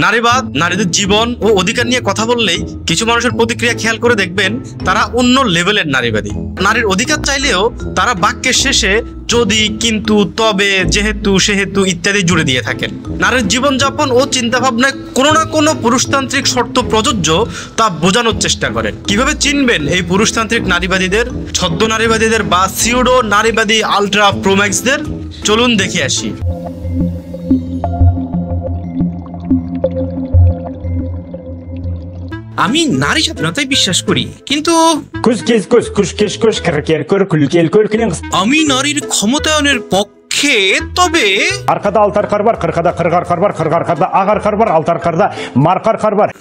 নারীবাদ, নারীদের জীবন ও অধিকার নিয়ে কথা বললেই কিছু মানুষের প্রতিক্রিয়া খেয়াল করে দেখবেন তারা অন্য লেভেলের নারীবাদী। নারীর অধিকার চাইলেও তারা বাক্যের শেষে যদি, কিন্তু, তবে, যেহেতু, সেহেতু ইত্যাদি জুড়ে দিয়ে থাকেন। নারীর জীবনযাপন ও চিন্তাভাবনায় কোনো না কোনো পুরুষতান্ত্রিক শর্ত প্রযোজ্য তা বোঝানোর চেষ্টা করেন। কিভাবে চিনবেন এই পুরুষতান্ত্রিক নারীবাদীদের, ছদ্ম নারীবাদীদের বা সিউডো নারীবাদী আলট্রা প্রোম্যাক্সদের? চলুন দেখে আসি। আমি নারী স্বাধীনতায় বিশ্বাস করি, কিন্তু আমি নারীর ক্ষমতায়নের পক্ষে। তবে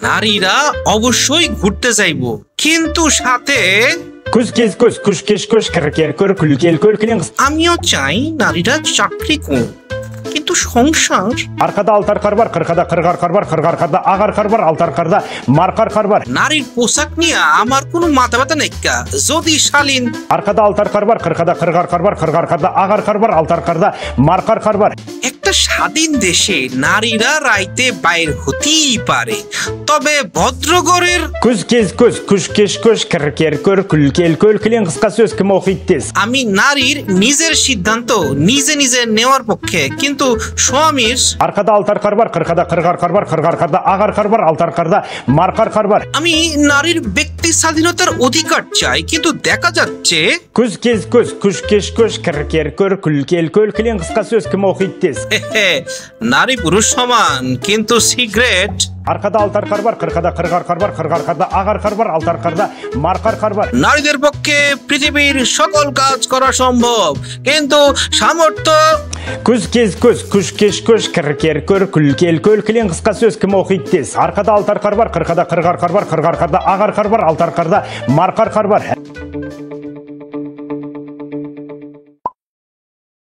নারীরা অবশ্যই ঘুরতে যাইব, কিন্তু সাথে আমিও চাই নারীরা চাকরি করুক, কিন্তু সংসার। নারীর পোশাক নিয়ে আমার কোনো মাথা ব্যথা নেই। যদি শালীন একটা স্বাধীন দেশে নারীরা রাইতে বাইর হতেই পারে, তবে ভদ্রগড়ের আমি নারীর নিজের সিদ্ধান্ত নিজে নিজে নেওয়ার পক্ষে, কিন্তু স্বামীর আমি নারীর ব্যক্তি স্বাধীনতার অধিকার চাই, কিন্তু দেখা যাচ্ছে নারী পুরুষ সমান, কিন্তু সিগারেট নারীদের পক্ষে পৃথিবীর সকল কাজ করা সম্ভব, কিন্তু সামর্থ্য